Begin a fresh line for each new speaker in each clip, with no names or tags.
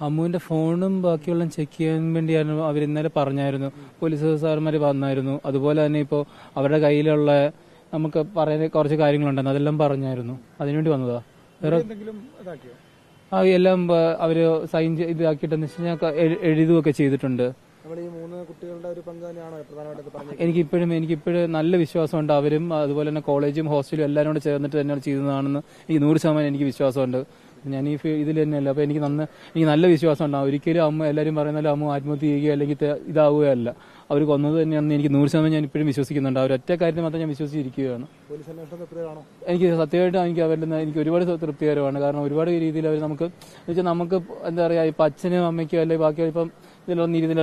അമ്മുവിന്റെ ഫോണും ബാക്കിയുള്ള ചെക്ക് ചെയ്യാൻ വേണ്ടിയാണ് അവർ ഇന്നലെ പറഞ്ഞായിരുന്നു. പോലീസ് സാർമാർ വന്നായിരുന്നു. അതുപോലെ തന്നെ ഇപ്പോൾ അവരുടെ കയ്യിലുള്ള നമുക്ക് പറയുന്ന കുറച്ച് കാര്യങ്ങളുണ്ടെന്ന് അതെല്ലാം പറഞ്ഞായിരുന്നു. അതിനുവേണ്ടി വന്നതാ. വേറെ എല്ലാം അവര് സൈൻ ഇതാക്കിയിട്ടെന്ന് വെച്ച് കഴിഞ്ഞാൽ എഴുതുകയൊക്കെ ചെയ്തിട്ടുണ്ട്. എനിക്കിപ്പോഴും നല്ല വിശ്വാസമുണ്ട്. അവരും അതുപോലെ തന്നെ കോളേജും ഹോസ്റ്റലും എല്ലാവരും കൂടെ ചേർന്നിട്ട് തന്നെയാണ് ചെയ്തതാണെന്ന് എനിക്ക് 100% എനിക്ക് വിശ്വാസമുണ്ട്. ഞാൻ ഈ ഇതിൽ തന്നെയല്ല. അപ്പൊ എനിക്ക് നല്ല വിശ്വാസം ഉണ്ടാവും. ഒരിക്കലും അമ്മ എല്ലാവരും പറയുന്നാലും അമ്മ ആത്മഹത്യ ചെയ്യുകയോ അല്ലെങ്കിൽ ഇതാവുകയല്ല. അവർ കൊന്നത് തന്നെയാണെന്ന് എനിക്ക് 100% ഞാൻ ഇപ്പോഴും വിശ്വസിക്കുന്നുണ്ട്. അവർ ഒറ്റ കാര്യത്തിൽ മാത്രം ഞാൻ വിശ്വസിച്ചിരിക്കുകയാണ്. എനിക്ക് സത്യമായിട്ട് എനിക്ക് ഒരുപാട് തൃപ്തികരമാണ്. കാരണം ഒരുപാട് രീതിയിൽ അവർ നമുക്ക് എന്താ പറയാ, ഇപ്പൊ അച്ഛനും അമ്മയ്ക്കും അല്ലെങ്കിൽ ബാക്കി ഇപ്പം ഇതിലൊന്നും ഇരുന്നില്ല.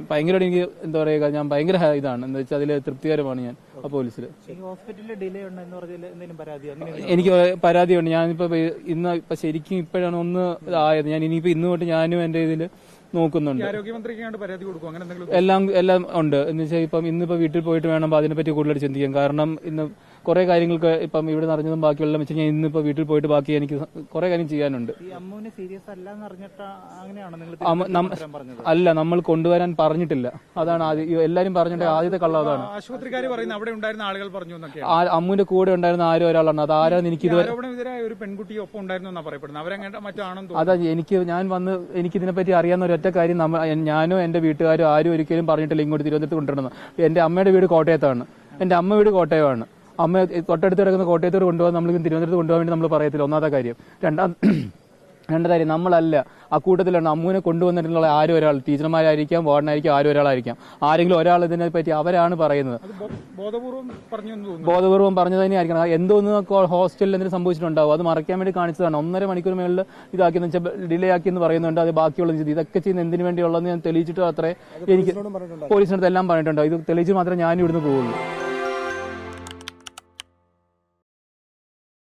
ഭയങ്കരമായിട്ട് എനിക്ക് എന്താ പറയുക, ഞാൻ ഭയങ്കര ഇതാണ് എന്താ വെച്ചാൽ അതിൽ തൃപ്തികരമാണ് ഞാൻ ആ പോലീസിൽ. എനിക്ക് പരാതിയുണ്ട്. ഞാനിപ്പോ ഇപ്പൊ ശരിക്കും ഇപ്പോഴാണ് ഒന്ന് ആയത്. ഞാൻ ഇനിയിപ്പോ ഇന്ന് തൊട്ട് ഞാനും എന്റെ ഇതിൽ നോക്കുന്നുണ്ട്. എല്ലാം ഉണ്ട് എന്ന് വെച്ചാൽ ഇപ്പം ഇന്നിപ്പോ വീട്ടിൽ പോയിട്ട് വേണം അതിനെപ്പറ്റി കൂടുതലായിട്ട് ചിന്തിക്കാം. കാരണം ഇന്ന് കുറെ കാര്യങ്ങൾക്ക് ഇപ്പം ഇവിടെ നിറഞ്ഞതും ബാക്കിയുള്ള വെച്ച് ഞാൻ ഇന്നിപ്പോ വീട്ടിൽ പോയിട്ട് ബാക്കി എനിക്ക് കുറെ കാര്യം ചെയ്യാനുണ്ട്. അല്ല, നമ്മൾ കൊണ്ടുവരാൻ പറഞ്ഞിട്ടില്ല. അതാണ് എല്ലാരും പറഞ്ഞിട്ട് ആദ്യത്തെ കള്ളം അതാണ്.
ആശുപത്രിക്കാർ പറയുന്നത് അവിടെ ഉണ്ടായിരുന്ന ആളുകൾ പറഞ്ഞു.
അമ്മുവിന്റെ കൂടെ ഉണ്ടായിരുന്ന ആരും ഒരാളാണ്. അത് ആരാന്ന് എനിക്ക് ഇതുവരെ
ഒരു പെൺകുട്ടിയെ ഒപ്പം ഉണ്ടായിരുന്നു പറയപ്പെടുന്നത്. അവരെങ്ങനെ മറ്റാണെന്ന്.
അതാ എനിക്ക് ഇതിനെപ്പറ്റി അറിയാവുന്ന ഒരൊറ്റ കാര്യം, ഞാനോ എന്റെ വീട്ടുകാരോ ആരും ഒരിക്കലും പറഞ്ഞിട്ടില്ല ഇങ്ങോട്ട് തിരുവനന്തപുരത്ത് കൊണ്ടുവരണം. എന്റെ അമ്മയുടെ വീട് കോട്ടയത്താണ്. എന്റെ അമ്മ വീട് കോട്ടയമാണ്. അമ്മ തൊട്ടടുത്ത് കിടക്കുന്ന കോട്ടയത്തോട് കൊണ്ടുപോകാൻ നമ്മൾ തിരുവനന്തപുരത്ത് കൊണ്ടുപോകാൻ വേണ്ടി നമ്മൾ പറയത്തില്ല. ഒന്നാമത്തെ കാര്യം. രണ്ടാമത്തെ കാര്യം, നമ്മളല്ല ആ കൂട്ടത്തിലാണ് അമ്മുവിനെ കൊണ്ടുവന്നിട്ടുള്ള ആരും ഒരാൾ, ടീച്ചർമാരായിരിക്കാം, വാർഡനായിരിക്കും, ആരും ഒരാളായിരിക്കാം. ആരെങ്കിലും ഒരാൾ ഇതിനെ പറ്റി അവരാണ് പറയുന്നത്. ബോധപൂർവം പറഞ്ഞു തന്നെയായിരിക്കണം. എന്തോന്ന് ഹോസ്റ്റലിൽ എന്തെങ്കിലും സംഭവിച്ചിട്ടുണ്ടാവും. അത് മറയ്ക്കാൻ വേണ്ടി കാണിച്ചതാണ്. 1.5 മണിക്കൂർ മേളിൽ ഇതാക്കിയെന്ന് വെച്ചാൽ ഡിലേ ആക്കിയെന്ന് പറയുന്നുണ്ട്. അത് ബാക്കിയുള്ളത് ഇതൊക്കെ ചെയ്യുന്ന എന്തിനു വേണ്ടിയുള്ളതെന്ന് ഞാൻ തെളിയിച്ചിട്ട് അത്രേ എനിക്ക് പോലീസിനടുത്ത് എല്ലാം പറഞ്ഞിട്ടുണ്ട്. ഇത് തെളിയിച്ച് മാത്രമേ ഞാൻ ഇവിടുന്ന് പോവുള്ളൂ.